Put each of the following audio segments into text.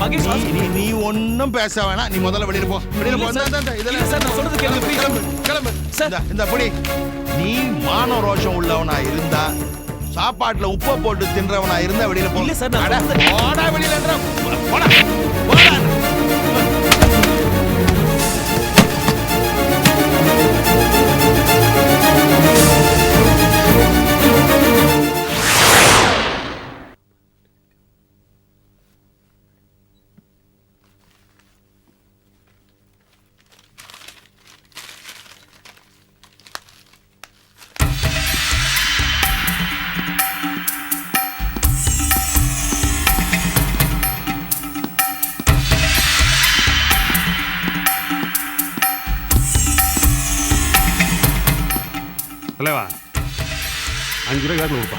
நீ ஒன்னும் பேச வேணாம். நீ முதல்ல வெளியில போ. இதெல்லாம் சார் நான் சொல்றது கேளுங்க. கிளம்பு சார். இந்த புடி. நீ மான ரோஷம் உள்ளவனா இருந்தா, சாப்பாட்டுல உப்பை போட்டு தின்றவனா இருந்தா வெளியில போ. இல்ல சார் நான் போடா வெளியில. போடா. தலைவா 5 ரூபாய் காசு கொடுப்பா.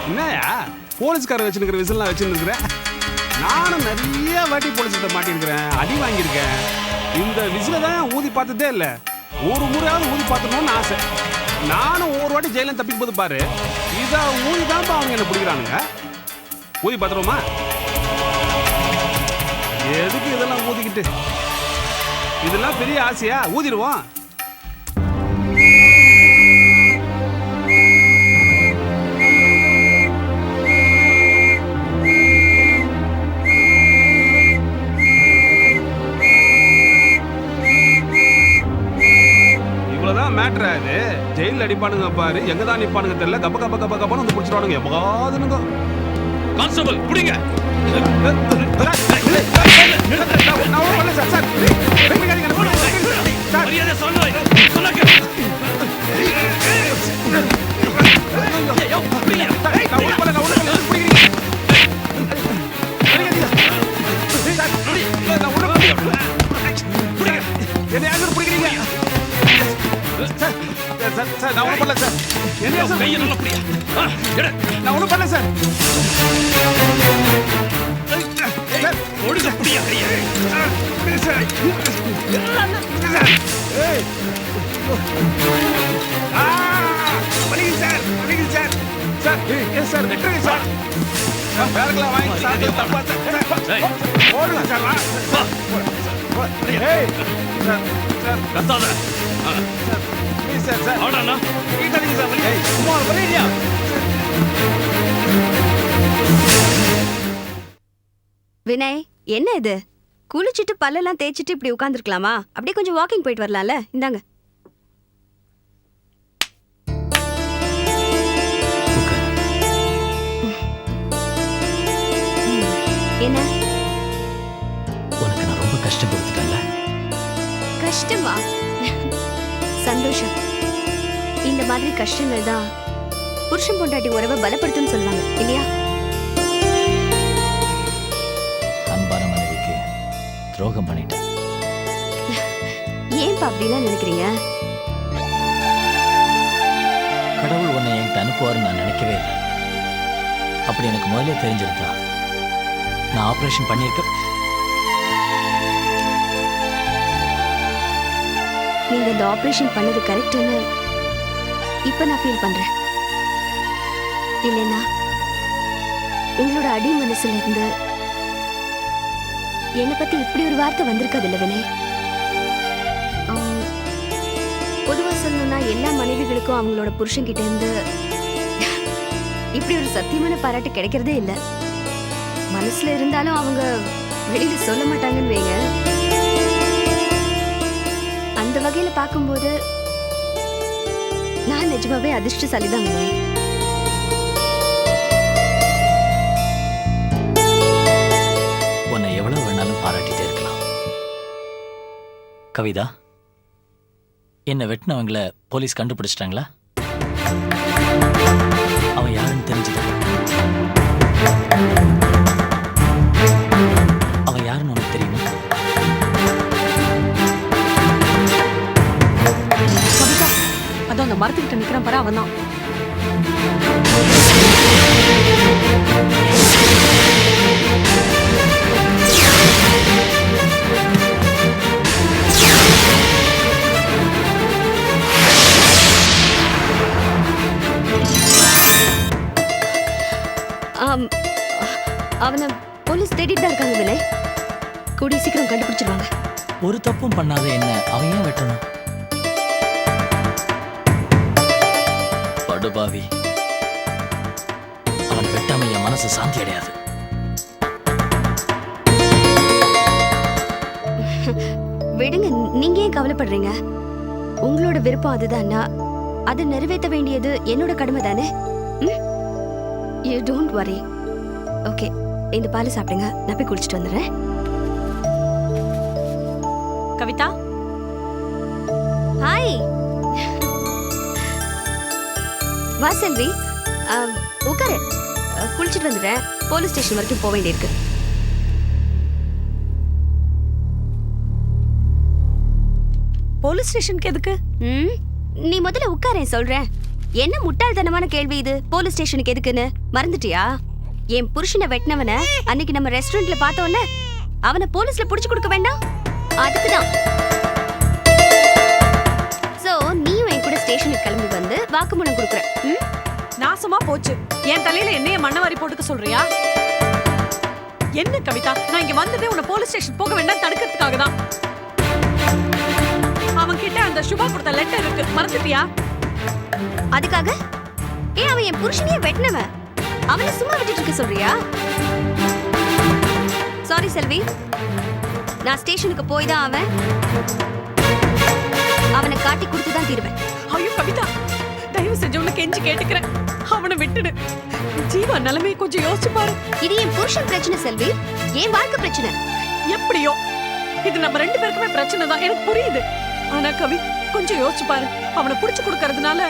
என்னையா போலீஸ்கார வச்சுருக்கிற விசிலாம் வச்சுருக்கிறேன். நானும் நிறைய வாட்டி போலீஸ்கிட்ட மாட்டிருக்கிறேன், அடி வாங்கியிருக்கேன். இந்த விசில தான் ஊதி பார்த்ததே இல்லை. ஒரு முறையாவது ஊதி பார்த்துக்கணும்னு ஆசை. நானும் ஒரு வாட்டி ஜெயிலும் தப்பிக்கும் போது பாரு, இதை ஊதி தான்ப்பா அவங்க என்ன பிடிக்கிறானுங்க. ஊதி பார்த்துருவோமா? எதுக்கு இதெல்லாம் ஊதிக்கிட்டு? இதெல்லாம் பெரிய ஆசையா? ஊதிடுவோம். மேட்ரா இது. ஜெயில அடிப்பானுங்க பாரு, எங்க தான் நிப்பானுங்க தெரியல. கப்ப கப்ப கப்ப கப்பன்னு வந்து புடிச்சிடுவானுங்க. எப்பகாதுனுங்க. கான்ஸ்டபிள் புடிங்க. மரியாதை சொல்லுங்க. சொல்லுங்க. சார் நான் ஒன்றும் பண்ணல சார். என்ன சார் கையை நல்லா புடியா. நான் ஒன்றும் பண்ணல சார். ஒழுங்கா புடியா கையை. வலிக்குது சார், வலிக்குது சார். சார் ஏன் சார் வெட்டுறீங்க சார்? பேரங்களா வாங்கி சார். தப்பா சார். ஓடுங்க சார். ஏய் சார் சார் கத்தாத. Sir please sir. சார் ஆடானா ஈட்டாதீங்க சார். ஏய் சும்மா வரேனியா? வினய், என்ன இது? குளிச்சுட்டு பல்லெல்லாம் தேய்ச்சிட்டு இப்படி உட்காந்துருக்கலாமா? அப்படியே கொஞ்சம் வாக்கிங் போயிட்டு வரலாம்ல. இந்தாங்க. என்ன உனக்கு நான் ரொம்ப கஷ்டம் கொடுத்துட்டேன்ல? கஷ்டமா? சந்தோஷம். இந்த மாதிரி கஷ்டங்கள் தான் புருஷன் பொண்டாட்டி உறவை பலப்படுத்தும் சொல்லுவாங்க இல்லையா? அன்பான மனைவிக்கு துரோகம் பண்ணிட்டேன். ஏன்பா அப்படிலாம் நினைக்கிறீங்க? கடவுள் உன்னை என்கிட்ட அனுப்புவாருன்னு நான் நினைக்கவே இல்லை. அப்படி எனக்கு முதல்ல தெரிஞ்சிருந்தா நான் ஆபரேஷன் பண்ணியிருக்க. நீங்க இந்த ஆபரேஷன் பண்ணது கரெக்ட்னு இப்ப நான் ஃபீல் பண்றேன். இல்லைன்னா உங்களோட அடி மனசுல இருந்து என்னை பத்தி இப்படி ஒரு வார்த்தை வந்திருக்காது இல்ல வினய். பொதுவா சொல்லணும்னா எல்லா மனைவிகளுக்கும் அவங்களோட புருஷன் கிட்ட இருந்து இப்படி ஒரு சத்தியமான பாராட்டு கிடைக்கிறதே இல்ல. மனசுல இருந்தாலும் அவங்க வெளியில சொல்ல மாட்டாங்கன்னு வைங்க. அந்த வகையில பார்க்கும்போது நான் நிஜமாவே அதிர்ஷ்டசாலிதான். உன்னை எவ்வளவு வேணாலும் பாராட்டிட்டே இருக்கலாம். கவிதா, என்னை வெட்டினவங்கள போலீஸ் கண்டுபிடிச்சிட்டாங்களா? அவன் யாருன்னு தெரிஞ்சது? அவன் யாருன்னு உனக்கு தெரியுமா? கவிதா, அதோ அந்த மரத்துக்கிட்ட நிக்கிறான் பாரு, அவன் தான். அவனை போலீஸ் தேடிட்டு தான் இருக்காங்க வினய். கூடிய சீக்கிரம் கண்டுபிடிச்சிருவாங்க. ஒரு தப்பும் பண்ணாத என்ன அவன் ஏன் வெட்டணும்? படுபாவி, அவன் வெட்டாம என் மனசு சாந்தி அடையாது. விடுங்க, நீங்க ஏன் கவலைப்படுறீங்க? உங்களோட விருப்பம் அதுதான்னா அதை நிறைவேற்ற வேண்டியது என்னோட கடமை தானே. You don't worry. ஓகே, இந்த பால் சாப்பிடுங்க, நான் போய் குடிச்சிட்டு வந்துடுறேன். கவிதா, ஹாய். வா செல்வி, உட்காரு. குளிச்சிட்டு வந்துடுறேன். போலீஸ் ஸ்டேஷன் வரைக்கும் போக வேண்டியிருக்கு. போலீஸ் ஸ்டேஷனுக்கு எதுக்கு? நீ முதல்ல உட்காரேன் சொல்றேன். என்ன முட்டாள்தனமான கேள்வி இது? போலீஸ் ஸ்டேஷனுக்கு எதுக்குன்னு மறந்துட்டியா? என் புருஷனை வெட்டினவன அன்னைக்கு நம்ம ரெஸ்டாரண்ட்ல பார்த்தோம்ல, அவனை போலீஸ்ல புடிச்சு கொடுக்க வேண்டாம்? அதுக்குதான். சோ நீயும் என் கூட ஸ்டேஷனுக்கு கிளம்பி வந்து வாக்குமூலம் கொடுக்குற. நாசமா போச்சு. என் தலையில என்னைய மண்ணவாரி போட்டுக்க சொல்றியா? என்ன கவிதா, நான் இங்க வந்ததே உன்னை போலீஸ் ஸ்டேஷன் போக வேண்டாம் தடுக்கிறதுக்காக தான். அவன் கிட்ட அந்த சுபா கொடுத்த லெட்டர் இருக்கு, மறந்துட்டியா? அதுக்காக ஏன் அவன் என் புருஷனையே வெட்டினவன், அவனை சும்மா விட்டுட்டு இருக்க சொல்றியா? சாரி செல்வி, நான் ஸ்டேஷனுக்கு போய் தான் அவனை காட்டி கொடுத்து தான் தீருவேன். ஐயோ கவிதா, தயவு செஞ்சு உனக்கு கெஞ்சி கேட்டுக்கிறேன், அவனை விட்டுடு. ஜீவா நிலைமையை கொஞ்சம் யோசிச்சு பாரு. இது என் புருஷன் பிரச்சனை செல்வி, என் வாழ்க்கை பிரச்சனை. எப்படியோ இது நம்ம ரெண்டு பேருக்குமே பிரச்சனை தான், எனக்கு புரியுது. ஆனா கவி, கொஞ்சம் யோசிச்சு பாரு. அவனை புடிச்சு கொடுக்கறதுனால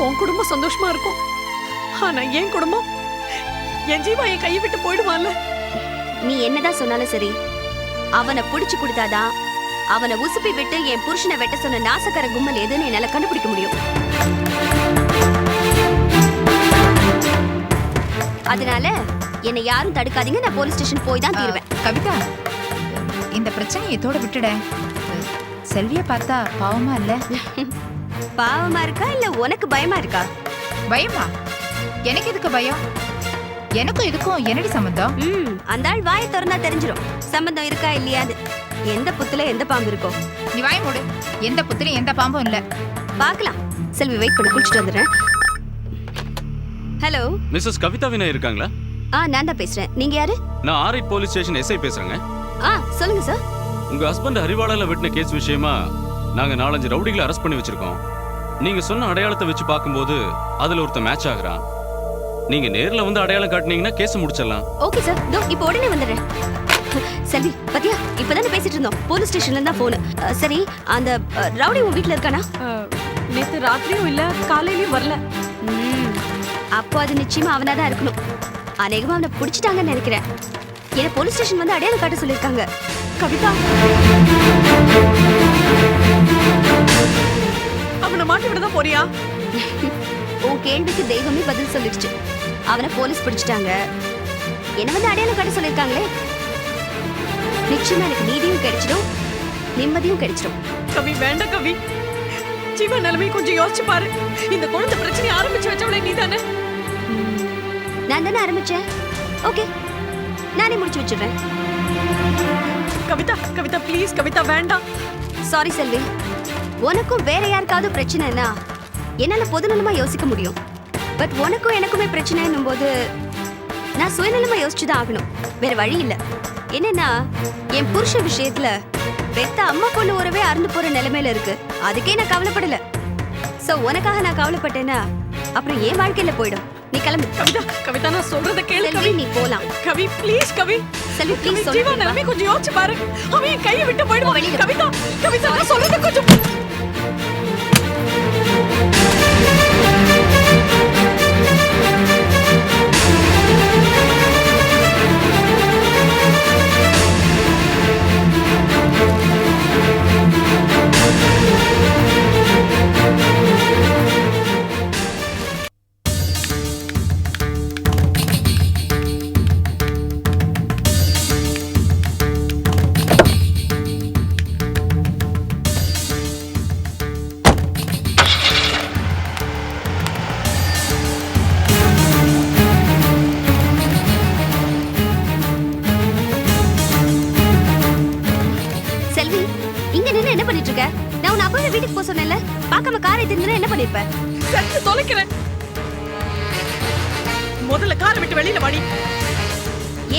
உன் குடும்பம் சந்தோஷமா இருக்கும், ஆனா என் குடும்பம், என் ஜீவா என் கையை விட்டு போயிடுவான்ல. நீ என்னதான் சொன்னாலும் சரி, அவனை புடிச்சு கொடுத்தாதான் அவனை உசுப்பி விட்டு என் புருஷனை வெட்ட சொன்ன நாசக்கர கும்பல் எதுன்னு என்னால கண்டுபிடிக்க முடியும். அதனால என்னை யாரும் தடுக்காதீங்க, நான் போலீஸ் ஸ்டேஷன் போய் தான் தீருவேன். கவிதா, இந்த பிரச்சனையை இதோட விட்டுட. செல்விய பார்த்தா பாவமா இல்ல? பாவமா இருக்கா இல்ல உனக்கு பயமா இருக்கா? பயமா? எனக்கு எதுக்கு பயம்? எனக்கும் இதுக்கும் என்னடி சம்பந்தம்? அந்த ஆள் வாயை திறந்தா தெரிஞ்சிடும் சம்பந்தம் இருக்கா இல்லையாது. எந்த புத்துல எந்த பாம்பு இருக்கோ. நீ வாய மூடு. எந்த புத்திலும் எந்த பாம்பும் இல்ல. பார்க்கலாம். செல்வி வெயிட் பண்ணி குளிச்சுட்டு வந்துடுறேன். ஹலோ, மிஸ்ஸஸ் கவிதா வினய் இருக்காங்களா? நான் தான் பேசுறேன். நீங்க யாரு? நான் ஆர்ஐ போலீஸ் ஸ்டேஷன் எஸ்ஐ பேசுறேங்க. சொல்லுங்க சார். உங்க ஹஸ்பண்ட் ஹரிவாளால வெட்டின கேஸ் விஷயமா நாங்க 4-5 ரவுடிகளை அரெஸ்ட் பண்ணி வச்சிருக்கோம். நீங்க சொன்ன அடையாளத்தை வச்சு பார்க்கும்போது அதுல ஒருத்த மேட்ச் ஆகுறான். நீங்க நேர்ல வந்து அடையாளம் காட்டினீங்கன்னா கேஸ் முடிச்சிடலாம். ஓகே சார், இதோ இப்போ உடனே வந்துடுறேன். செல்வி பத்தியா, இப்பதானே பேசிட்டு இருந்தோம். போலீஸ் ஸ்டேஷன்ல இருந்தா போன். சரி, அந்த ரவுடி உன் வீட்ல இருக்கானா? நேத்து ராத்திரியும் இல்ல, காலையிலயும் வரல. அப்போ அது நிச்சயமா அவனா தான் இருக்கணும். அநேகமா அவனை பிடிச்சிட்டாங்கன்னு நினைக்கிறேன். ஏன்னா போலீஸ் ஸ்டேஷன் வந்து அடையாளம் காட்ட சொல்லியிருக்காங்க. கவிதா, அவனை மாட்டி விடதான் போறியா? உன் கேள்விக்கு தெய்வமே பதில் சொல்லிடுச்சு. அவனை போலீஸ் பிடிச்சிட்டாங்க, என்ன வந்து அடையாளம் காட்ட சொல்லியிருக்காங்களே. நிச்சயமா எனக்கு நீதியும் கிடைச்சிடும், நிம்மதியும் கிடைச்சிடும். கவி வேண்டாம் கவி, ஜீவா நிலைமையை கொஞ்சம் யோசிச்சு பாரு. இந்த குழந்தை பிரச்சனையை ஆரம்பிச்சு வச்சவளே நீ தானே. நான் தானே ஆரம்பிச்சேன். ஓகே, நானே முடிச்சு வச்சிடுறேன். கவிதா கவிதா ப்ளீஸ் கவிதா, வேண்டாம். சாரி செல்வி, உனக்கும் வேற யாருக்காவது பிரச்சனைனா என்னால பொதுநலமா யோசிக்க முடியும். பட் உனக்கும் எனக்குமே பிரச்சனைன்னும் போது நான் சுயநலமா யோசிச்சுதான் ஆகணும், வேற வழி இல்ல. என்னன்னா என் புருஷ விஷயத்துல பெத்த அம்மா பொண்ணு உறவே அறுந்து போற நிலைமையில இருக்கு. அதுக்கே நான் கவலைப்படல. சோ உனக்காக நான் கவலைப்பட்டேன்னா அப்புறம் என் வாழ்க்கையில போயிடும். நீ கிளம்பு. கவிதா கவிதா, நான் சொல்றத கேளு செல்வி, கவி. நீ போலாம். கவி ப்ளீஸ் கவி. செல்வி ப்ளீஸ் ஜீவா சொல்லுங்க. நிலைமை கொஞ்சம் யோசிச்சு பாரு. அவன் என் கையை விட்டு போயிடுவான். வெளியில. கவிதா கவிதா, நான் சொல்றத கொஞ்சம் பேசிட்டு இருக்க? நான் உன்னை அப்பவே வீட்டுக்கு போக சொன்னேன்ல. பார்க்காம காரை திருந்தினா என்ன பண்ணிருப்ப? செத்து தொலைக்கிறேன். முதல்ல காரை விட்டு வெளியில வாடி.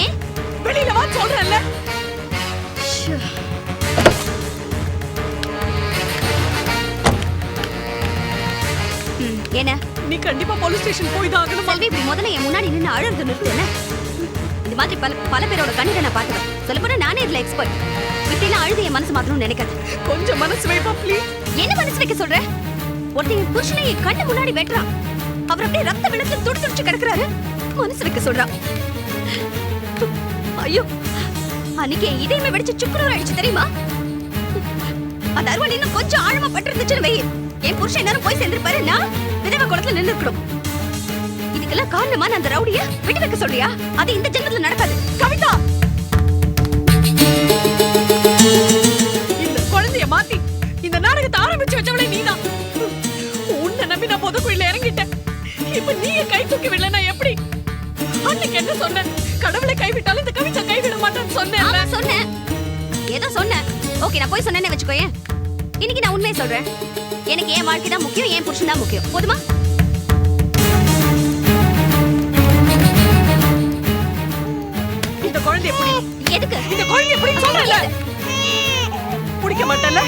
ஏன் வெளியில வா சொல்றேன்ல. ஷோ. என்ன நீ கண்டிப்பா போலீஸ் ஸ்டேஷன் போய் தான் ஆகணும். செல்வி, இப்படி முதல்ல என் முன்னாடி நின்று அழுறது நிறுத்து. என்ன இந்த மாதிரி பல பேரோட கண்ணீரை நான் பார்த்துவேன். சொல்ல போனா நானே இதுல எக்ஸ்பர்ட். இப்படி எல்லாம் அழுது என் மனசு மாத்தணும்னு நினைக்காது. கொஞ்சம் மனசு வைப்பா ப்ளீஸ். என்ன மனசு வைக்க சொல்ற? ஒருத்தன் என் புருஷனை என் கண்ணு முன்னாடி வெட்டுறான். அவர் அப்படியே ரத்த வெள்ளத்துல துடிச்சு கிடக்குறாரு. மனசு வைக்க சொல்றான். ஐயோ, அன்னைக்கு என் இதயமே வெடிச்சு சுக்குநூறு ஆயிடுச்சு தெரியுமா? அந்த அருவாள் இன்னும் கொஞ்சம் ஆழமா பட்டிருந்துச்சுன்னு வை, என் புருஷன் எல்லாரும் போய் சேர்ந்திருப்பாரு. நான் விதவை குளத்துல நின்று இருக்கணும். இதுக்கெல்லாம் காரணமா அந்த ரவுடிய விட்டு வைக்க சொல்றியா? அது இந்த ஜென்மத்துல நடக்காது. கவிதா, இந்த குழந்தைய மாத்தி இந்த நாடகத்தை ஆரம்பிச்சு வச்சவளே நீதான். உன்னை நம்பி நான் பொதுக்குள்ள இறங்கிட்டேன். இப்ப நீயே கை தூக்கி விடலனா எப்படி? அன்னைக்கு என்ன சொன்ன? கடவுளை கைவிட்டாலும் இந்த கவிதா கைவிட மாட்டேன்னு சொன்னேன்ல. சொன்னேன், ஏதோ சொன்னேன். ஓகே, நான் போய் சொன்னேன்னு வச்சுக்கோயேன். இன்னைக்கு நான் உண்மையை சொல்றேன். எனக்கு என் வாழ்க்கை தான் முக்கியம், என் புருஷன் தான் முக்கியம். போதுமா? இந்த குழந்தை எப்படி? எதுக்கு இந்த குழந்தை எப்படி சொல்றல? பிடிக்க மாட்டல?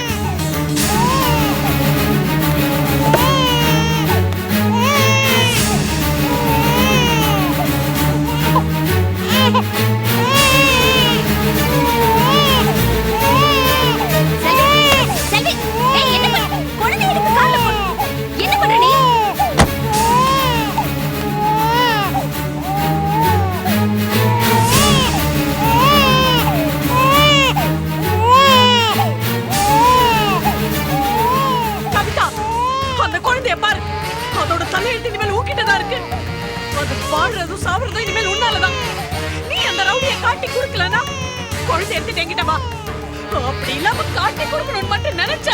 செல்வி, ஏய், என்ன பண்ற? குழந்தை எடுத்து கால்ல போடு. என்ன பண்ற நீ? கவிதா, அந்த குழந்தைய பாரு. அதோட தலையெழுத்து இனிமேல் ஊக்கிட்டதா இருக்கு. அது வாழ்றதும் சாவறதும் இனிமேல் உன்னாலதான். நீ அந்த ரவுடியை காட்டி கொடுக்கலனா குழந்தை எடுத்துட்டு என்கிட்ட வா. அப்படி இல்லாம காட்டி கொடுக்கணும்னு மட்டும் நினைச்ச,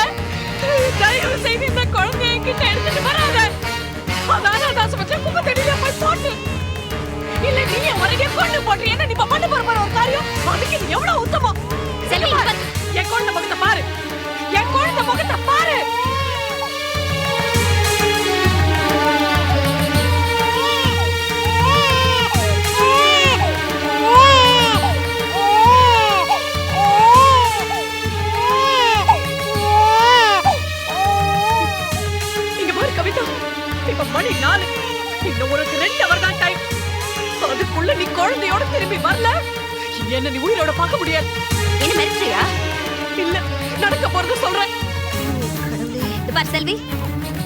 தயவு செய்து இந்த குழந்தைய என்கிட்ட எடுத்துட்டு வராத. அதான நான் சொல்ற குப்பை தெரியல போய் போட்டு. இல்ல நீ உனக்கே கொண்டு போட்டு என்ன நீ பண்ண போற ஒரு காரியம் அதுக்கு நீ எவ்வளவு உத்தமம். செல்வி, என் குழந்தை முகத்தை பாரு. என் குழந்தை முகத்தை பாரு. இங்க பாரு கவிதா, இப்ப மணி 4. இன்னும் உனக்கு 2 hour தான் டைம். அதுக்குள்ள நீ குழந்தையோட திரும்பி வரல, என்ன நீ உயிரோட பார்க்க முடியாது. என்ன மிரட்டுறியா? இல்ல, நடக்க போறது சொல்றேன். கடவுளே. இது பாரு செல்வி,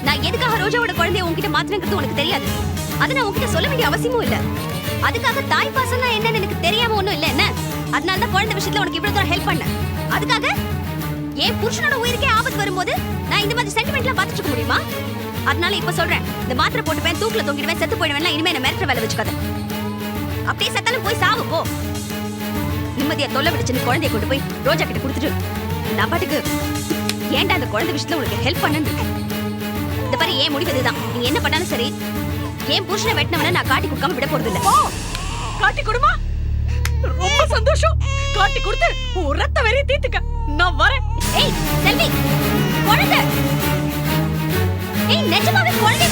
நான் எதுக்காக ரோஜாவோட குழந்தைய உன்கிட்ட மாத்தினங்கிறது உனக்கு தெரியாது. அது நான் உன்கிட்ட சொல்ல வேண்டிய அவசியமும் இல்ல. அதுக்காக தாய் பாசம்னா என்னன்னு எனக்கு தெரியாம ஒண்ணும் இல்ல. என்ன அதனால தான் குழந்தை விஷயத்துல உனக்கு இவ்வளவு தூரம் ஹெல்ப் பண்ணேன். அதுக்காக என் புருஷனோட உயிருக்கே ஆபத்து வரும்போது நான் இந்த மாதிரி சென்டிமெண்ட்லாம் பார்த்துட்டு இருக்க முடியுமா? அதனால இப்ப சொல்றேன், இந்த மாத்திரை போட்டுப்பேன், தூக்குல தொங்கிடுவேன், செத்து போயிடுவேன், இனிமே என்ன மிரட்டுற வேலை வச்சுக்காத. அப்படியே செத்தாலும் போய் சாவு போ. நிம்மதியா தொல்லை விடுச்சுன்னு குழந்தைய கொண்டு போய் ரோஜா கிட்ட கொடுத்துட்டு நான் பாட்டுக்கு ஏன்டா அந்த குழந்தை விஷயத்துல உனக்கு ஹெல்ப் பண்ணு. இந்த பாரு, ஏன் முடிவு இதுதான். நீ என்ன பண்ணாலும் சரி, என் புருஷனை வெட்டினவன நான் காட்டி கொடுக்காம விட போறது இல்ல. காட்டி கொடுமா? ரொம்ப சந்தோஷம். காட்டி கொடுத்து உன் ரத்த வெறிய தீர்த்துக்க நான் வரேன். ஏய் செல்வி, குழந்தை. ஏய், நிஜமாவே குழந்தை.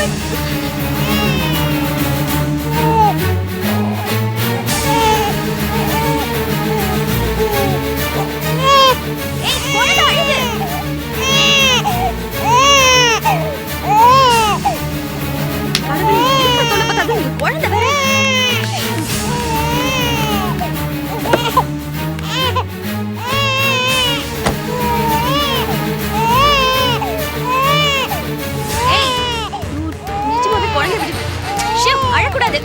ஏய், குழந்தை அழுது. கடவுளே, இருக்கிற தொல்லை பார்த்தாது இந்த குழந்தை வேற. அழக்கூடாது.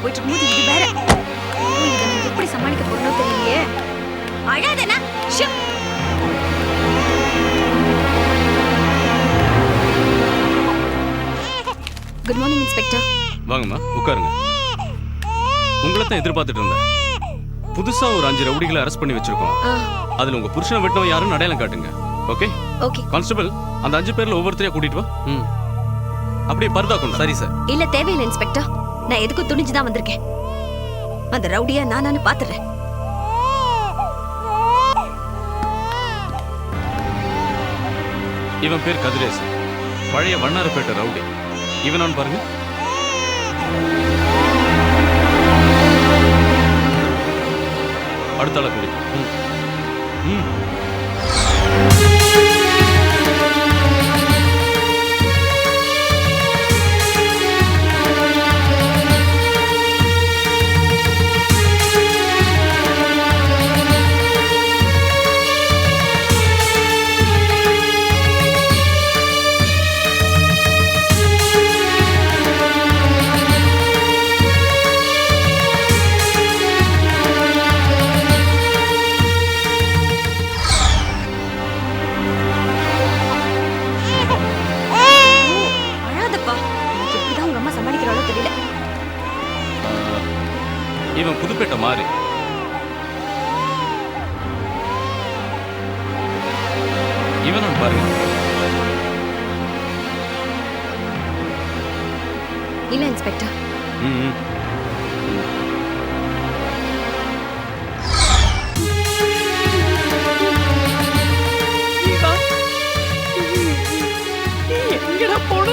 போயிட்டு இருக்கும்போது இது வேற. இதை நான் எப்படி சமாளிக்க போறனோ தெரியலையே. அழாதனா? Good morning inspector. வாங்கம்மா உட்காருங்க. உங்களை தான் எதிர்பார்த்துட்டு இருந்தேன். புதுசா ஒரு 5 ரவுடிகளை அரெஸ்ட் பண்ணி வச்சிருக்கோம். அதுல உங்க புருஷனை வெட்டினவன் யாருன்னு அடையாளம் காட்டுங்க. Okay okay. கான்ஸ்டபிள், அந்த 5 பேர்ல ஒவ்வொருத்தரையா கூட்டிட்டு வா. அப்படியே பர்தா கொண்டு. சரி சார். இல்ல தேவையில்லை இன்ஸ்பெக்டர், நான் எதுக்கும் துணிஞ்சு தான் வந்திருக்கேன். அந்த ரவுடியா நானு பாத்துறேன். இவன் பேர் கதிரேசு, பழைய வண்ணாரப்பேட்டை ரவுடி. இவனான்னு பாருங்க. அடுத்த ஆளை கூடி. இவன் புதுப்பேட்டை மாறி. இவன் பாருங்க. இல்ல இன்ஸ்பெக்டர். எங்கடா போன?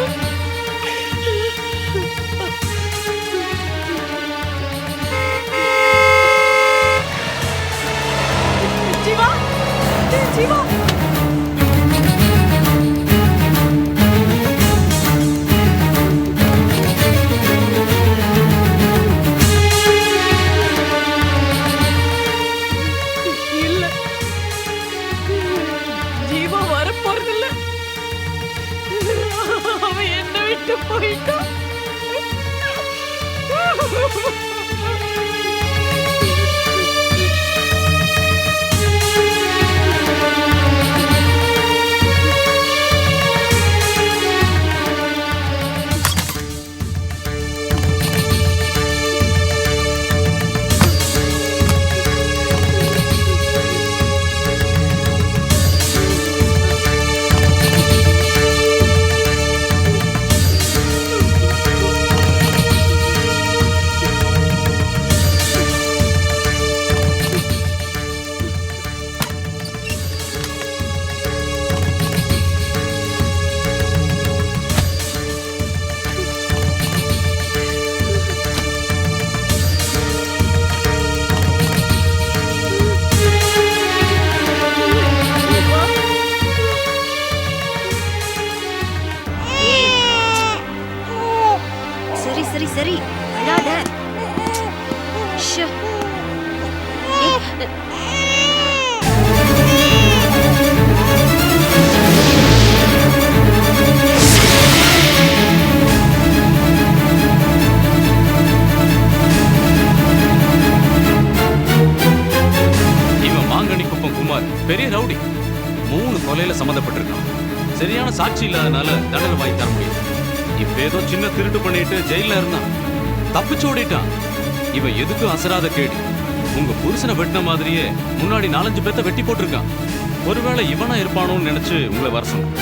ஜீவா, ஜீவா. இல்ல, ஜீவா வரப்போறதில்ல. அவன் என்ன விட்டு போயிட்டான். சரி சரி அழாத. ஷோ. இவன் மாங்கனிக்குப்பம் குமார், பெரிய ரவுடி. 3 கொலையில சம்மந்தப்பட்டிருக்கான். சரியான சாட்சி இல்லாதனால தண்டனை வாங்கி தர முடியும். இப்ப ஏதோ சின்ன திருட்டு பண்ணிட்டு ஜெயில இருந்தான், தப்பிச்சு ஓடிட்டான். இவன் எதுக்கும் அசராத கேடி. உங்க புருஷனை வெட்டின மாதிரியே முன்னாடி 4-5 பேர்த்த வெட்டி போட்டிருக்கான். ஒருவேளை இவனா இருப்பானோன்னு நினைச்சு உங்களை வர சொன்னேன்.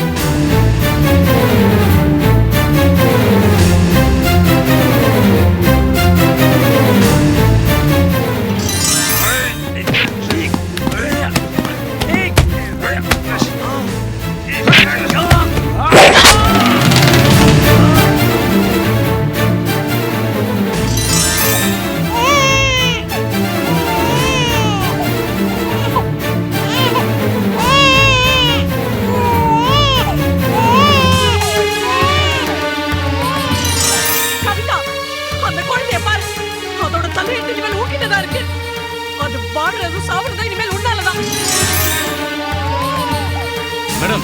மேடம்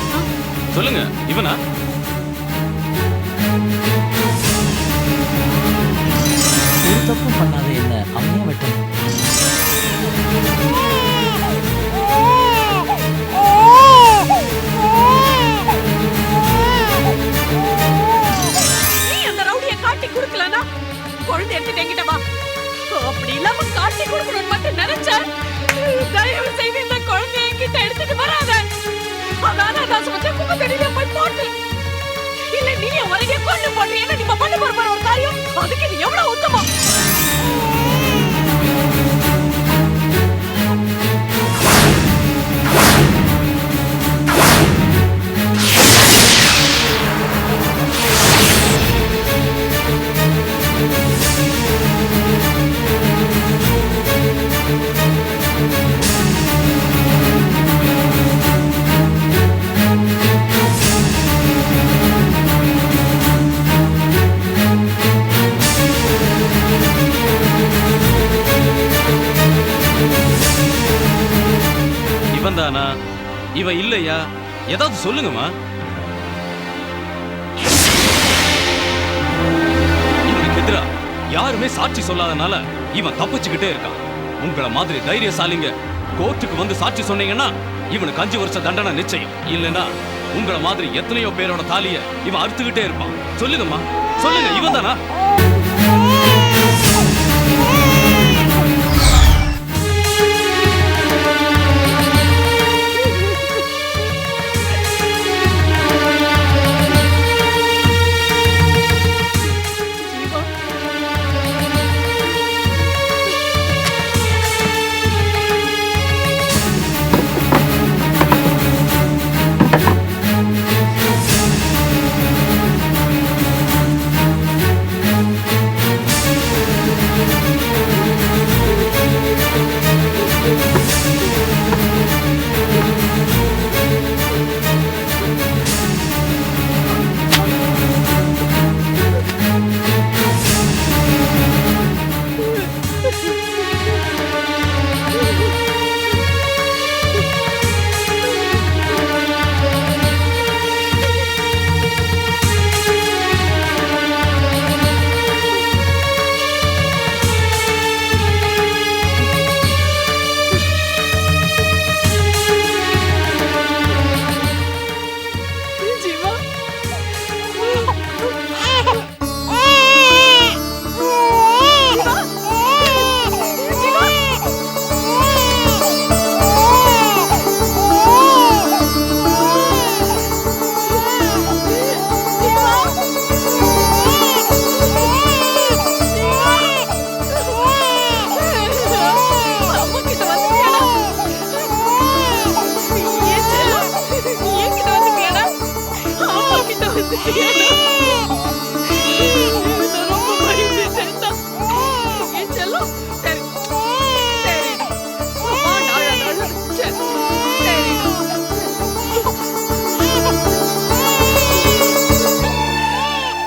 சொல்லுங்க, இவனா? ஒரு தப்பும் பண்ணாத என்ன அவனே வெட்டணும். நீ அந்த ரவுடி மாட்டேன். இல்ல நீ உனக்கே கொண்டு போடுறீங்க. நீ பண்ண போற ஒரு காரியம் அதுக்கு இது எவ்வளவு உத்தமம். இவன் தானா இவன் இல்லையா ஏதாவது சொல்லுங்கம்மா. இவனுக்கு எதிரா யாருமே சாட்சி சொல்லாதனால இவன் தப்பிச்சுக்கிட்டே இருக்கான். உங்களை மாதிரி தைரியசாலிங்க கோர்ட்டுக்கு வந்து சாட்சி சொன்னீங்கன்னா இவனுக்கு 5 வருஷ தண்டனை நிச்சயம். இல்லைன்னா உங்களை மாதிரி எத்தனையோ பேரோட தாலிய இவன் அறுத்துக்கிட்டே இருப்பான். சொல்லுங்கம்மா சொல்லுங்க, இவன் தானா?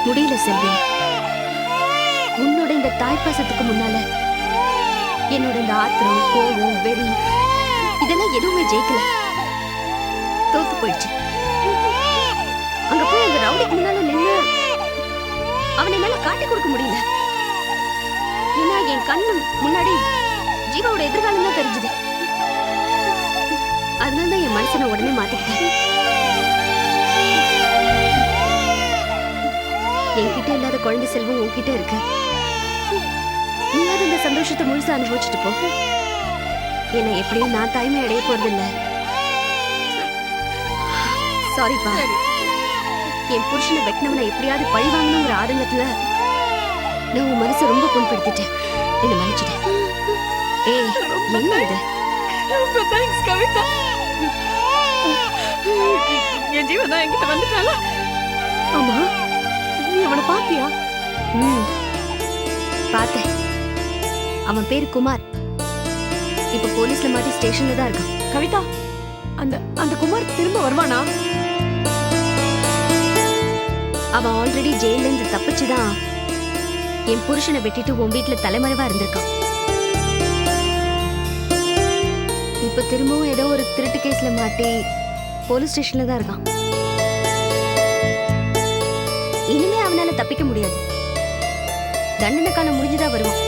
முடியல செல்வி, உன்னோட இந்த தாய்ப்பாசத்துக்கு முன்னால என்னோட இந்த ஆத்திரம், கோபம், வெறி இதெல்லாம் எதுவுமே ஜெயிக்கல, தோத்து போயிடுச்சு. அங்க போய் அந்த ரவுடிக்கு முன்னால நின்னு அவனை என்னால காட்டி கொடுக்க முடியல. ஏன்னா என் கண்ணு முன்னாடி ஜீவாவோட எதிர்காலம் தான் தெரிஞ்சது. அதனாலதான் என் மனசை நான் உடனே மாத்திக்கிட்டேன். என்கிட்ட இல்லாத குழந்தை செல்வம் உன்கிட்ட இருக்கு. நீயாவது இந்த சந்தோஷத்தை முழுசா அனுபவிச்சுட்டு போ. ஏன்னா எப்படியும் நான் தாய்மை அடைய போறது இல்ல. சாரிப்பா, என் புருஷனை வெட்டினவனை எப்படியாவது பழி வாங்கணுங்கிற ஆதங்கத்துல நான் உன் மனசை ரொம்ப புண்படுத்திட்டேன். என்ன மன்னிச்சிட்டேன். ஏய், என்ன இது? ரொம்ப தேங்க்ஸ் கவிதா. என் ஜீவன் தான் என்கிட்ட வந்துட்டால. ஆமா, நீ அவனை பாத்தியா? பார்த்தேன். அவன் பேரு குமார். இப்ப போலீஸ்ல மாட்டி ஸ்டேஷன்ல தான் இருக்கான். கவிதா, அந்த குமார் திரும்ப வருவானா? அவன் ஆல்ரெடி ஜெயில இருந்து தப்பிச்சுதான் என் புருஷனை வெட்டிட்டு உன் வீட்டுல தலைமறைவா இருந்திருக்கான். இப்ப திரும்பவும் ஏதோ ஒரு திருட்டு கேஸ்ல மாட்டி போலீஸ் ஸ்டேஷன்ல தான் இருக்கான். இனிமே அவனால தப்பிக்க முடியாது. தண்டனை காலம் முடிஞ்சுதான் வருவான்.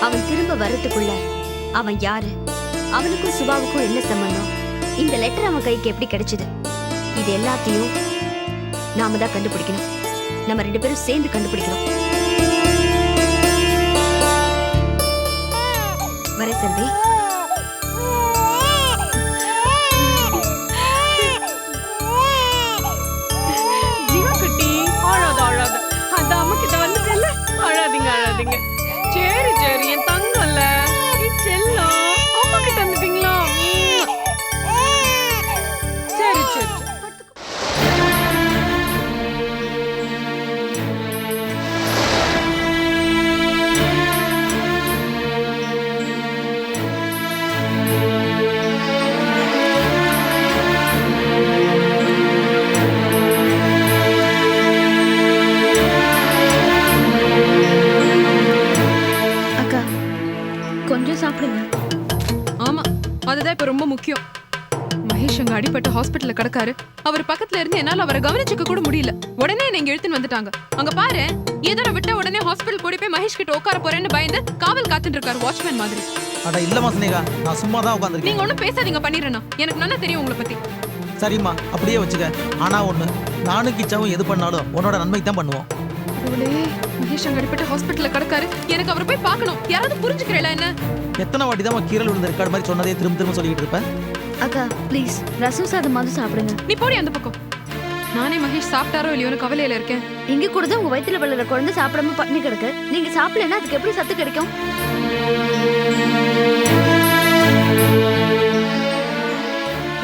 அவன் திரும்ப வர்றதுக்குள்ள அவன் யாரு, அவனுக்கும் சுபாவுக்கும் என்ன சம்பந்தம், இந்த லெட்டர் அவன் கைக்கு எப்படி கிடைச்சது, இது எல்லாத்தையும் நாம தான் கண்டுபிடிக்கணும். நம்ம 2 பேரும் சேர்ந்து கண்டுபிடிக்கணும். வர செல்வி. சரி என் தங்கம்ல என் செல்லம் அம்மா கிட்ட வந்துட்டீங்களா சரி சரி சரி. அக்கா கொஞ்சம் சாப்பிடுங்க. ஆமா அதுதான் இப்ப ரொம்ப முக்கியம். மகேஷ் அங்க அடிபட்டு ஹாஸ்பிட்டல்ல கிடக்காரு. அவர் பக்கத்துல இருந்து என்னால அவரை கவனிச்சுக்க கூட முடியல. உடனே நீங்க இழுத்துன்னு வந்துட்டாங்க. அங்க பாரு ஏதோ விட்ட உடனே ஹாஸ்பிட்டல் கூடி போய் மகேஷ் கிட்ட உட்கார போறேன்னு பயந்து காவல் காத்துட்டு இருக்காரு வாட்ச்மேன் மாதிரி. அட இல்லம்மா ஸ்னேகா, நான் சும்மா தான் உட்காந்துருக்கேன். நீங்க ஒண்ணும் பேசாதீங்க பண்ணிடுறேன். எனக்கு நல்லா தெரியும் உங்களை பத்தி. சரிம்மா, அப்படியே வச்சுக்க. ஆனா ஒண்ணு, நானும் கிச்சாவும் எது பண்ணாலும் உன்னோட நன்மைக்கு தான் பண்ணுவோம். கடவுளே, மகேஷ் அங்க அடிபட்டு ஹாஸ்பிட்டல்ல கிடக்காரு. எனக்கு அவரை போய் பார்க்கணும். யாராவது புரிஞ்சுக்கிறீங்களா என்ன? எத்தனை வாட்டி தான் கீரல் விழுந்த ரெக்கார்டு மாதிரி சொன்னதே திரும்ப திரும்ப சொல்லிட்டு இருப்பேன். அக்கா ப்ளீஸ் ரசம் சாதம் மாதிரி சாப்பிடுங்க. நீ போடி அந்த பக்கம். நானே மகேஷ் சாப்பிட்டாரோ இல்லையோன்னு கவலையில இருக்கேன். இங்க கூட தான் உங்க வயித்துல வளர்ற குழந்தை சாப்பிடாம பட்டினி கிடக்கு. நீங்க சாப்பிடலன்னா அதுக்கு எப்படி சத்து கிடைக்கும்?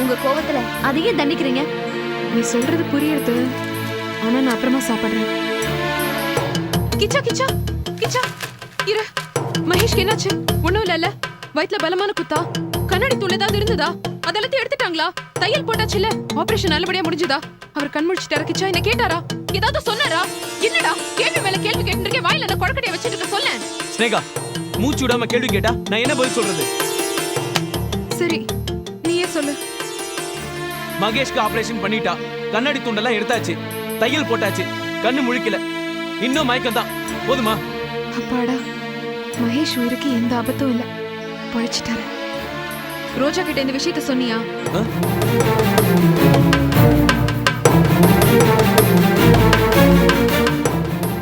உங்க கோவத்துல அதையே தண்டிக்கிறீங்க. நீ சொல்றது புரியுது. ஆனா நான் அப்புறமா சாப்பிடுறேன். கிச்சா கிச்சா கிச்சா இரு. மகேஷ்க்கு என்னாச்சு? ஒண்ணும் இல்ல. வயித்துல பலமான குத்தா? கண்ணாடி தூள் ஏதாவது இருந்ததா? அதெல்லாத்தையும் எடுத்துட்டாங்களா? தையல் போட்டாச்சுல? ஆபரேஷன் நல்லபடியா முடிஞ்சுதா? அவர் கண் முழிச்சிட்டாரா? கிச்சா என்ன கேட்டாரா? ஏதாவது சொன்னாரா? என்னடா கேள்வி மேல கேள்வி கேட்டுருக்கே. வாயில என்ன கொழக்கட்டைய வச்சிட்டு இருக்க சொல்ல. ஸ்னேகா, மூச்சு விடாம கேள்வி கேட்டா நான் என்ன பதில் சொல்றது? சரி நீயே சொல்லு. மகேஷ்க்கு ஆபரேஷன் பண்ணிட்டா. கண்ணாடி துண்டெல்லாம் எடுத்தாச்சு. தையல் போட்டாச்சு. கண்ணு முழிக்கல. இன்னும் மயக்கம் தான். போதுமா? அப்பாடா, மகேஷ் உயிருக்கு எந்த ஆபத்தும் இல்ல. பழிச்சிட்டாரு. ரோஜா கிட்ட இந்த விஷயத்த சொன்னியா? ஆ?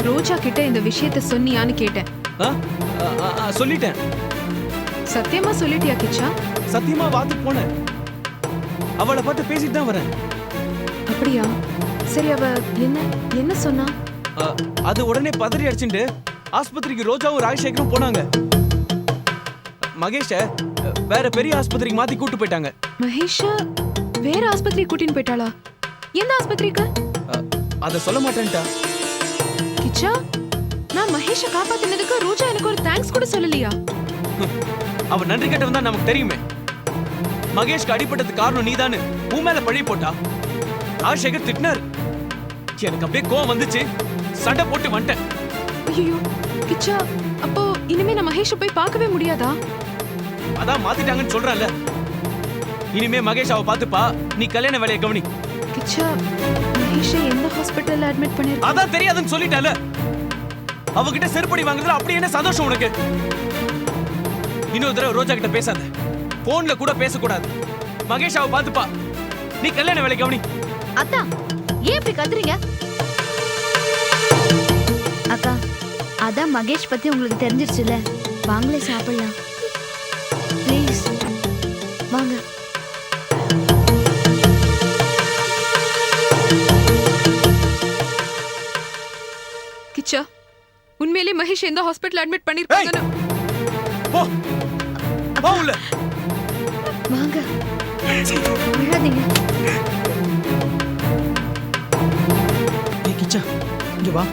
ரோஜா கிட்ட இந்த விஷயத்த சொன்னியான்னு கேட்டேன். ஆ? சொல்லிட்டேன். சத்தியமா சொல்லிட்டியா கிச்சா? சத்தியமா வாத்துக்கு போனேன். அவளை பார்த்து பேசிட்டு தான் வரேன். அப்படியா? சரி, அவ என்ன என்ன சொன்னா? அது உடனே பதறி அடிச்சுட்டு ஆஸ்பத்திரிக்கு ரோஜாவும் ராஜசேகரும் போனாங்க. மகேஷ வேற பெரிய ஆஸ்பத்திரிக்கு மாத்தி கூட்டு போயிட்டாங்க. மகேஷ வேற ஆஸ்பத்திரி கூட்டின்னு போயிட்டாளா? எந்த ஆஸ்பத்திரிக்கு? அத சொல்ல மாட்டேன்டா. கிச்சா, நான் மகேஷ காப்பாத்தினதுக்கு ரோஜா எனக்கு ஒரு தேங்க்ஸ் கூட சொல்லலையா? அவ நன்றி கெட்டவன் தான் நமக்கு தெரியுமே. மகேஷ்க்கு அடிபட்டதுக்கு காரணம் நீதானு உன் மேல பழி போட்டா. ராஜசேகர் திட்டினார். எனக்கு அப்படியே கோவம் வந்துச்சு. சண்டை போட்டு வந்துட்டேன். ஐயோ கிச்சா, அப்போ இனிமே நான் மகேஷ போய் பார்க்கவே முடியாதா? அதான் மாத்திட்டாங்கன்னு சொல்றேன்ல. இனிமே மகேஷ் அவ பாத்துப்பா. நீ கல்யாண வேலையை கவனி. கிச்சா, மகேஷ எந்த ஹாஸ்பிடல்ல அட்மிட் பண்ணிருக்க? அதான் தெரியாதுன்னு சொல்லிட்டால. அவகிட்ட செருப்படி வாங்குறதுல அப்படி என்ன சந்தோஷம் உனக்கு? இன்னொரு தடவை ரோஜா கிட்ட பேசாத. போன்ல கூட பேசக்கூடாது. மகேஷ் அவ பாத்துப்பா. நீ கல்யாண வேலை கவனி. அத்தா ஏன் இப்படி கத்துறீங்க? அக்கா அதான் மகேஷ் பத்தி உங்களுக்கு தெரிஞ்சிருச்சுல. வாங்களே சாப்பிடலாம். ப்ளீஸ் வாங்க. கிச்சா, உண்மையிலேயே மகேஷ் எந்த ஹாஸ்பிடல்ல அட்மிட் பண்ணிருக்காங்கன்னு? போ போ உள்ள. வாங்க, விழாதீங்க. ஏய் கிச்சா, இங்க வா.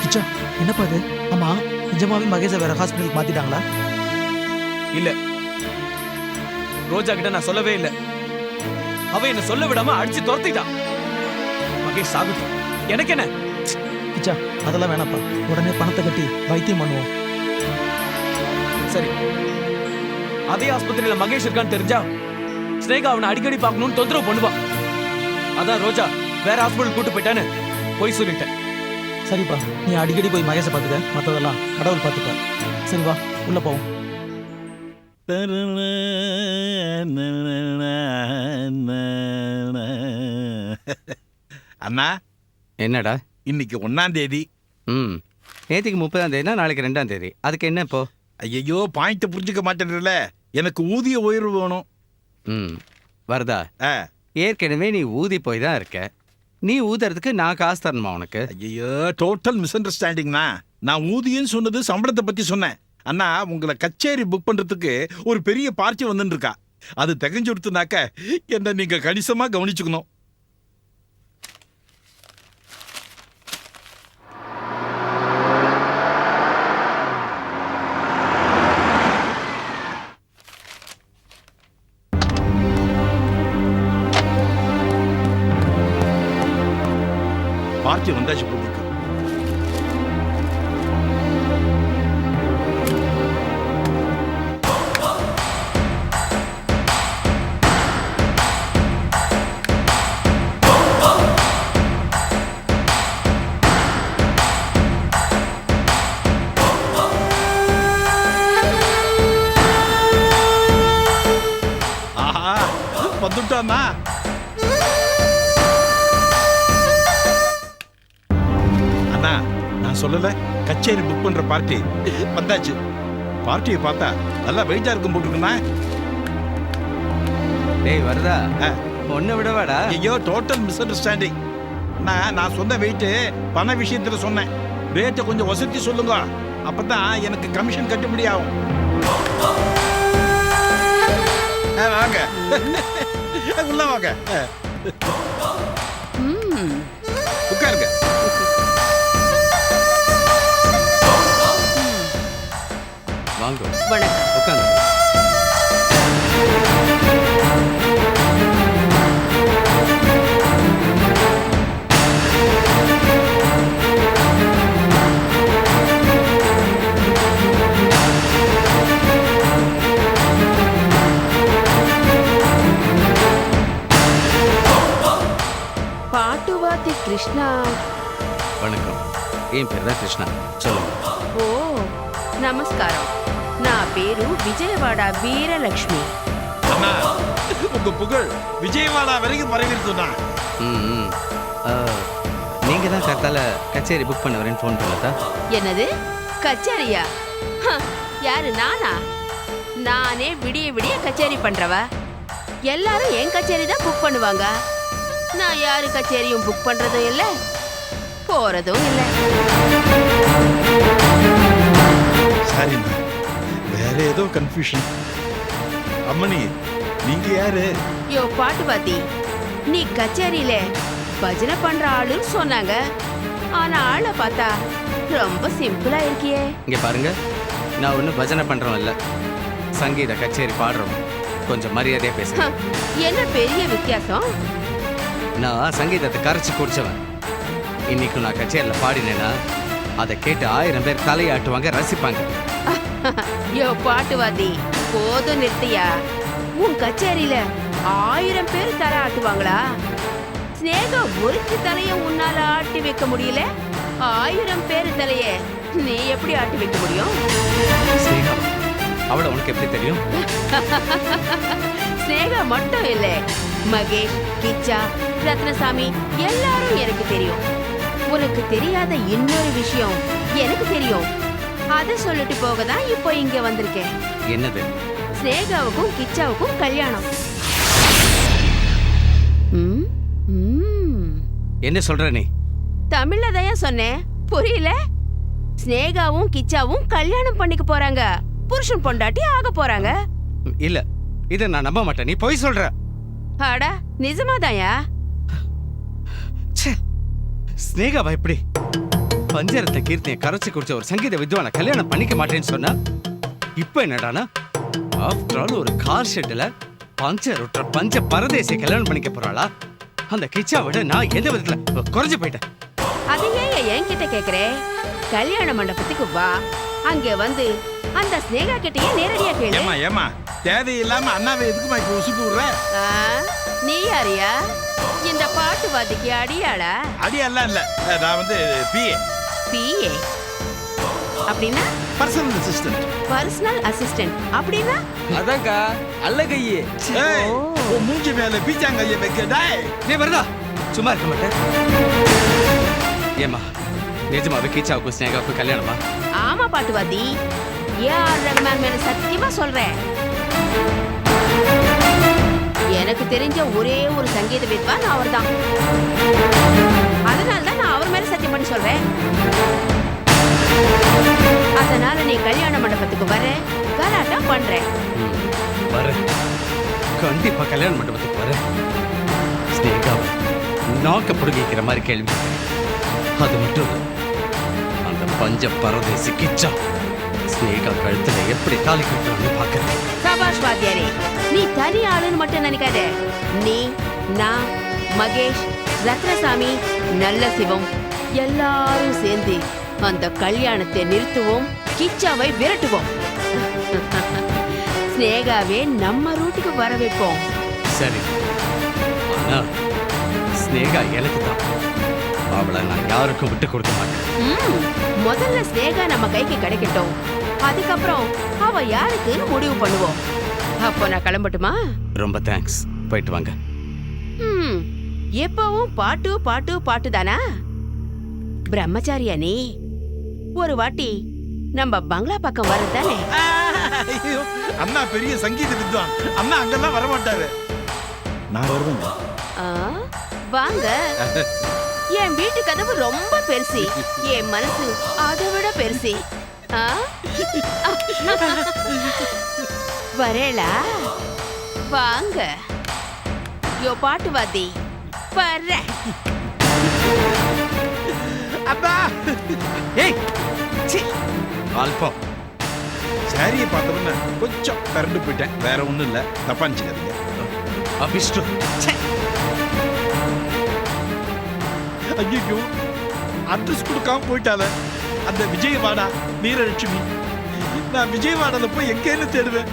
கிச்சா, என்னப்பா இது? ஆமா, நிஜமாவே மகேஷை வேற ஹாஸ்பிட்டலுக்கு மாத்திட்டாங்களா? இல்ல, ரோஜா கிட்ட நான் சொல்லவே இல்ல. அவ என்ன சொல்ல விடாம அடிச்சு துரத்திட்டான். மகேஷ் சாகட்டும், எனக்கு என்ன? கிச்சா, அதெல்லாம் வேணாப்பா. உடனே பணத்தை கட்டி வைத்தியம் பண்ணுவோம். சரி, அதே ஆஸ்பத்திரியில மகேஷ் இருக்கான்னு தெரிஞ்சா ஸ்னேகா அவனை அடிக்கடி பார்க்கணும்னு தொந்தரவு பண்ணுவான். அதான் ரோஜா வேற ஹாஸ்பிட்டல் கூட்டு போயிட்டான்னு போய் சொல்லிட்டேன். சரிப்பா, நீ அடிக்கடி போய் மகேஷை பார்த்துக்க. மற்றதெல்லாம் கடவுள் பார்த்துப்பார். சரி வா, உள்ள போவோம். அண்ணா, என்னடா? இன்னைக்கு 1ஆம் தேதி. நேற்றுக்கு 30ஆம் தேதினா நாளைக்கு 2ஆம் தேதி. அதுக்கு என்ன இப்போ? ஐயோ, பாயிண்ட் புரிஞ்சுக்க மாட்டேன்றல. எனக்கு ஊதிய உயர்வு வேணும். வருதா? ஏற்கனவே நீ ஊதி போய் தான் இருக்க. நீ ஊதுறதுக்கு நான் காசு தரணுமா உனக்கு? ஐயோ, டோட்டல் மிஸ் அண்டர்ஸ்டாண்டிங்னா. நான் ஊதியன்னு சொன்னது சம்பளத்தை பத்தி சொன்னேன். அண்ணா, உங்களை கச்சேரி புக் பண்றதுக்கு ஒரு பெரிய பார்ட்டி வந்துட்டு இருக்கா. அது தகஞ்சு கொடுத்துனாக்க என்ன நீங்க கணிசமா கவனிச்சுக்கணும். பார்ட்டி வந்தாச்சு போட்டுருக்கு. வந்துட்டானா? அண்ணா, நான் சொல்லல கச்சேரி புக் பண்ற பார்ட்டி வந்தாச்சு. பார்ட்டியை பார்த்தா நல்லா வெயிட்டா இருக்கும் போட்டுருக்குண்ணா. டேய் வரதா, ஒன்ன விடவாடா. ஐயோ, டோட்டல் மிஸ் அண்டர்ஸ்டாண்டிங். நான் சொன்ன வெயிட்டு பண விஷயத்துல சொன்னேன். ரேட்டை கொஞ்சம் வசதி சொல்லுங்க, அப்பதான் எனக்கு கமிஷன் கட்டுப்படி ஆகும். வாங்க உள்ள வாங்க, உட்காருங்க. வாங்க வணக்கம். உட்காந்து. பாட்டுவாத்தி கிருஷ்ணா. வணக்கம். என் பேர் தான் கிருஷ்ணா. சொல்லுங்க. ஓ, நமஸ்காரம். நான் பேரு விஜயவாடா வீரலட்சுமி. அண்ணா, உங்க புகழ் விஜயவாடா வரைக்கும் பரவிருக்குண்ணா. நீங்க தான் கரெக்டால கச்சேரி புக் பண்ண வரேன்னு ஃபோன் பண்ணதா? என்னது கச்சேரியா? யாரு, நானா? நானே விடிய விடிய கச்சேரி பண்றவ. எல்லாரும் என் கச்சேரி தான் புக் பண்ணுவாங்க. நான் யாரு கச்சேரியும் புக் பண்றதும் இல்ல, போறதும் இல்ல. சரிண்ணா, வேற ஏதோ கன்ஃபியூஷன். அம்மணி, நீங்க யாரு? யோ பாட்டுவாத்தி, நீ கச்சேரியில பஜனை பண்ற ஆளுன்னு சொன்னாங்க. ஆனா ஆளை பார்த்தா ரொம்ப சிம்பிளா இருக்கியே. இங்க பாருங்க, நான் ஒன்றும் பஜனை பண்றோம் இல்ல, சங்கீத கச்சேரி பாடுறோம். கொஞ்சம் மரியாதையா பேசுங்க. என்ன பெரிய வித்தியாசம்? நான் சங்கீதத்தை கரைச்சி குடிச்சவன். இன்னைக்கு நான் கச்சேரியில் பாடினேன்னா அதை கேட்டு 1000 பேர் தலையாட்டுவாங்க, ரசிப்பாங்க. யோ பாட்டுவாதி, போதும் நிறுத்தியா. உன் கச்சேரியில 1000 பேர் தலை ஆட்டுவாங்களா? ஸ்னேகா ஒருத்தி தலைய உன்னால ஆட்டி வைக்க முடியல, 1000 பேர் தலைய நீ எப்படி ஆட்டி வைக்க முடியும்? ஸ்னேகா, அவளை உனக்கு எப்படி தெரியும்? ஸ்னேகா மட்டும் இல்ல, மகேஷ், கிச்சா, ரத்னசாமி எல்லாரும் எனக்கு தெரியும். உனக்கு தெரியாத இன்னொரு விஷயம் எனக்கு தெரியும். அதை சொல்லிட்டு போக தான் இப்போ இங்க வந்திருக்கேன். என்னது? ஸ்னேகாவுக்கும் கிச்சாவுக்கும் கல்யாணம். என்ன சொல்ற நீ? தமிழ்ல தான் சொன்னேன், புரியல? ஸ்னேகாவும் கிச்சாவும் கல்யாணம் பண்ணிக்க போறாங்க, புருஷன் பொண்டாட்டி ஆக போறாங்க. இல்ல, இத நான் நம்ப மாட்டேன். நீ பொய் சொல்ற. அடா, நிஜமாதாயா? ஸ்னேகாவா எப்படி பஞ்சரத்தை கீர்த்தியை கரைச்சி குடிச்ச ஒரு சங்கீத வித்வான கல்யாணம் பண்ணிக்க மாட்டேன்னு சொன்னா, இப்ப என்னடானா ஆஃப்டர் ஆல் ஒரு கார் ஷெட்ல பஞ்சர் ஒற்ற பஞ்ச பரதேசியை கல்யாணம் பண்ணிக்க போறாளா? அந்த கிச்சா விட நான் எந்த விதத்துல குறைஞ்சு போயிட்டேன். அது ஏன் என்கிட்ட கேக்குறே? கல்யாண மண்டபத்துக்கு வா, அங்க வந்து அந்த ஸ்னேகா கிட்டயே நேரடியா கேளு. ஏமா ஏமா தேவையில்லாம அண்ணாவை எதுக்குமா இப்ப உசுப்பி விடுற? நீ யாரியா? இந்த பாட்டுவாதிக்கு அடியாளா? அடியெல்லாம் இல்ல, நான் வந்து பிஏ. பிஏ அப்படின்னா? Personal assistant. பர்சனல் அசிஸ்டன்ட் அப்படின்னா? அதான்க்கா அல்லகையே. ஏய், உன் மூஞ்சி மேல பீச்சாங்கைய வைக்க. டேய், நீ வரதா சும்மா இருக்க மாட்டேன். ஏமா நிஜமாவே கிச்சாவுக்கும் ஸ்னேகாவுக்கும் கல்யாணமா? ஆமா பாட்டுவாதி, ஏஆர் ரஹ்மான் மேல சத்தியமா சொல்றேன். எனக்கு தெரிஞ்ச ஒரே ஒரு சங்கீத வித்வான் அவர்தான். அதனால தான் நான் அவர் மேல சத்தியம் பண்ணி சொல்றேன். அதனால நீ கல்யாண மண்டபத்துக்கு வர கலாட்டம் பண்ற. வரேன், கண்டிப்பா கல்யாண மண்டபத்துக்கு வரேன். ஸ்னேகாவை நாக்க புடுங்கிக்கிற மாதிரி கேள்வி கேட்கிறேன். அது மட்டும் இல்ல, அந்த பஞ்ச பரதேசி கிச்சா ஸ்னேகா கழுத்துல எப்படி தாலி கட்டுறான்னு பாக்குறேன். சபாஷ் வாத்தியாரே, நீ தனி ஆளுன்னு மட்டும் நினைக்காத. நீ, நான், மகேஷ், ரத்னசாமி, நல்ல சிவம் எல்லாரும் சேர்ந்து அந்த கல்யாணத்தை நிறுத்துவோம், கிச்சாவை விரட்டுவோம். ஸ்னேகாவே நம்ம ரூட்டுக்கு வர வைப்போம். சரி, ஆனா ஸ்னேகா எனக்கு தான். அவளை நான் யாருக்கும் விட்டு கொடுக்க மாட்டேன். முதல்ல ஸ்னேகா நம்ம கைக்கு கிடைக்கட்டும், அதுக்கப்புறம் அவ யாருக்குன்னு முடிவு பண்ணுவோம். அப்போ நான் கிளம்பட்டுமா? ரொம்ப தேங்க்ஸ், போயிட்டு வாங்க. எப்பவும் பாட்டு பாட்டு பாட்டு தானா? பிரம்மச்சாரியா நீ? ஒரு வாட்டி நம்ம பங்களா பக்கம் வரதானே? ஐயோ, அண்ணா பெரிய சங்கீத வித்வான். அண்ணா அங்கெல்லாம் வர மாட்டாரு. நான் வருவேன். வாங்க. என் வீட்டு கதவு ரொம்ப பெருசி, என் மனசு அதை விட பெருசி. வரேளா? வாங்க. யோ பாட்டு வாத்தி வர்ற. அப்பா, ஏய் சீ, அல்பம். சாரியை பார்த்தவன கொஞ்சம் கரண்டு போயிட்டேன், வேற ஒண்ணும் இல்ல, தப்பா நினைச்சுக்காதீங்க. அபிஷ்டு. ஐயோ, அட்ரஸ் கொடுக்காம போயிட்டால அந்த விஜயவாடா வீரலட்சுமி. நான் விஜயவாடால போய் எங்கேன்னு தேடுவேன்.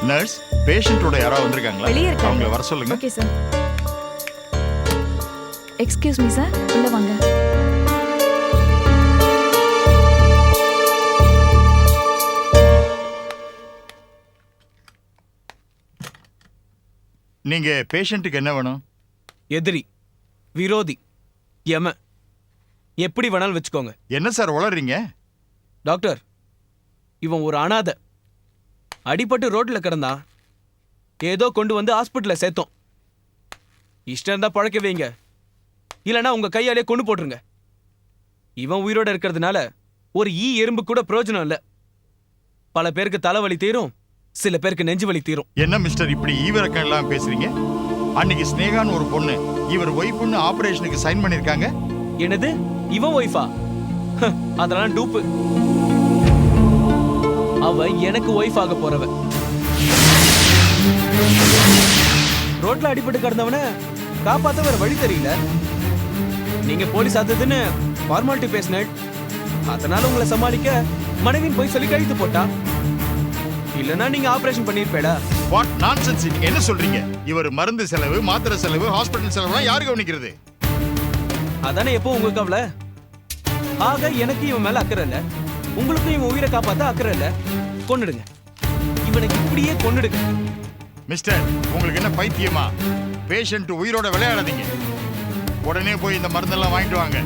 நர்ஸ், பேஷண்டோட யாராவது வந்திருக்காங்களா? வெளியே இருக்காங்க. அவங்கள வர சொல்லுங்க. Okay sir. Excuse me sir, உள்ள வாங்க. நீங்க பேஷண்ட்டுக்கு என்ன வேணும்? எதிரி, விரோதி, யம, எப்படி வேணாலும் வச்சுக்கோங்க. என்ன சார் உளறீங்க? டாக்டர், இவன் ஒரு அனாதை. அடிபட்டு ரோட்ல கிடந்தான், ஏதோ கொண்டு வந்து ஹாஸ்பிட்டல்ல சேர்த்தோம். இஷ்டம் இருந்தா பழக்க வைங்க, இல்லைன்னா உங்க கையாலே கொண்டு போட்டுருங்க. இவன் உயிரோட இருக்கிறதுனால ஒரு எறும்பு கூட பிரயோஜனம் இல்ல. பல பேருக்கு தலைவலி தீரும், சில பேருக்கு நெஞ்சு வலி தீரும். என்ன மிஸ்டர் இப்படி ஈவிரக்கம் எல்லாம் பேசுறீங்க? அன்னைக்கு ஸ்னேகான்னு ஒரு பொண்ணு இவர் ஒய்ஃப்னு ஆபரேஷனுக்கு சைன் பண்ணிருக்காங்க. என்னது, இவன் ஒய்ஃபா? அதெல்லாம் டூப்பு. அவ எனக்கு ஒய்ஃப் ஆக போறவ. ரோட்ல அடிபட்டு கிடந்தவன காப்பாத்த வேற வழி தெரியல. நீங்க போலீஸ் ஆத்ததுன்னு ஃபார்மாலிட்டி பேசினேன், அதனால உங்களை சமாளிக்க மனைவின் போய் சொல்லி கழித்து போட்டா. இல்லனா நீங்க ஆபரேஷன் பண்ணிருப்பேடா. வாட் நான்சென்ஸ், நீங்க என்ன சொல்றீங்க? இவர் மருந்து செலவு, மாத்திரை செலவு, ஹாஸ்பிடல் செலவுலாம் யாரு கவனிக்கிறது? அதானே எப்போ உங்க கவலை. ஆக எனக்கு இவன் மேல அக்கறை இல்ல, உங்களுக்கும் இவன் உயிரை காப்பாத்த அக்கறை இல்ல. கொன்னுடுங்க, இவனுக்கு இப்படியே கொன்னுடுங்க. மிஸ்டர், உங்களுக்கு என்ன பைத்தியமா? பேஷண்ட் உயிரோட விளையாடாதீங்க. உடனே போய் இந்த மருந்தெல்லாம் வாங்கிட்டு வாங்க.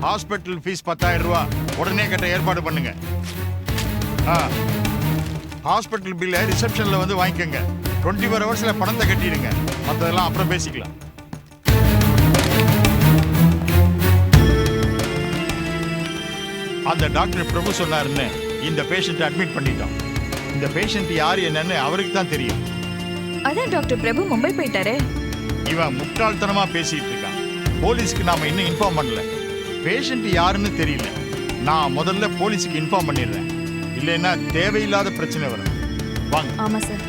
ஹாஸ்பிட்டல் ஃபீஸ் 10,000 ரூபாய் உடனே கட்ட ஏற்பாடு பண்ணுங்க. ஹாஸ்பிட்டல் பில்லை ரிசப்ஷன்ல வந்து வாங்கிக்கோங்க. 24 ஹவர்ஸ்ல பணத்தை கட்டிடுங்க, மற்றதெல்லாம் அப்புறம் பேசிக்கலாம். அந்த டாக்டர் பிரபு சொன்னாருன்னு இந்த பேஷண்ட் அட்மிட் பண்ணிட்டோம். இந்த பேஷண்ட் யாரு என்னன்னு அவருக்கு தான் தெரியும். அதான் டாக்டர் பிரபு மும்பை போயிட்டாரே. இவன் முட்டாள்தனமா பேசிட்டு இருக்கான். போலீஸ்க்கு நாம இன்னும் இன்ஃபார்ம் பண்ணல. பேஷண்ட் யாருன்னு தெரியல. நான் முதல்ல போலீஸுக்கு இன்ஃபார்ம் பண்ணிடுறேன், இல்லைன்னா தேவையில்லாத பிரச்சனை வரும். வாங்க. ஆமா சார்.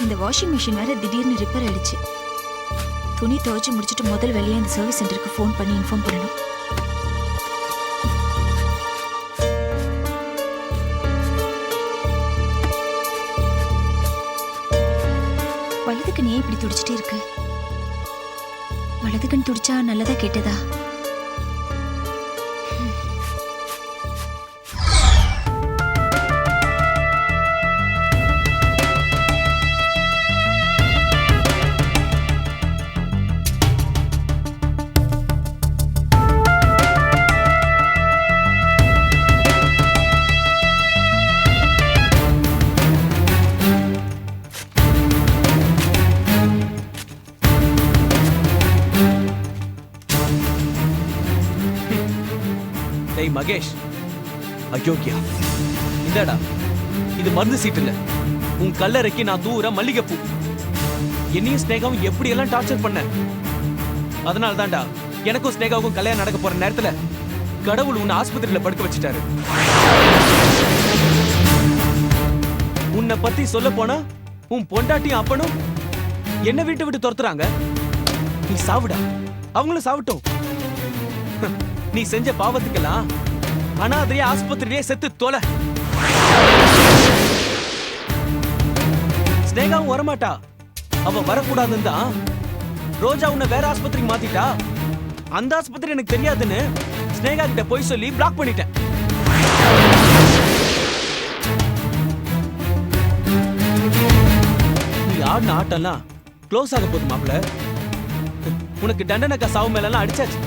இந்த வாஷிங் வாஷிங் மிஷின் வேற திடீர்னு ரிப்பேர் ஆயிடுச்சு. துணி துவைச்சு முடிச்சுட்டு முதல் வேலையா இந்த சர்வீஸ் சென்டருக்கு ஃபோன் பண்ணி இன்ஃபார்ம் பண்ணணும். வலதுக்கு நீ இப்படி துடிச்சிட்டே இருக்கு? வலதுக்கண் துடிச்சா நல்லதா கேட்டதா? டேய் மகேஷ், அயோக்கியா, இந்தாடா, இது மருந்து சீட்டு இல்ல. உன் கல்லறைக்கு நான் தூர மல்லிகைப்பூ. என்னையும் ஸ்னேகாவும் எப்படி எல்லாம் டார்ச்சர் பண்ண. அதனால தான்டா எனக்கும் ஸ்னேகாவுக்கும் கல்யாணம் நடக்க போற நேரத்துல கடவுள் உன்னை ஆஸ்பத்திரியில படுக்க வச்சுட்டாரு. உன்னை பத்தி சொல்ல போனா உன் பொண்டாட்டியும் அப்பனும் என்ன வீட்டை விட்டு துரத்துறாங்க. நீ சாவுடா, அவங்களும் சாவட்டும். நீ செஞ்ச பாவத்துக்கெல்லாம் அனாதையே ஆஸ்பத்திரியே செத்து தொலை. ஸ்னேகாவும் வரமாட்டா. அவ வரக்கூடாதுன்னு தான் ரோஜா உன்னை வேற ஆஸ்பத்திரிக்கு மாத்திட்டா. அந்த ஆஸ்பத்திரி எனக்கு தெரியாதுன்னு ஸ்னேகா கிட்ட போய் சொல்லி பிளாக் பண்ணிட்டேன். நீ ஆடின ஆட்டம்லாம் க்ளோஸ் ஆக போகுது மாப்பிள்ள. உனக்கு தண்டனைக்கா சாவு மேலாம் அடிச்சாச்சு.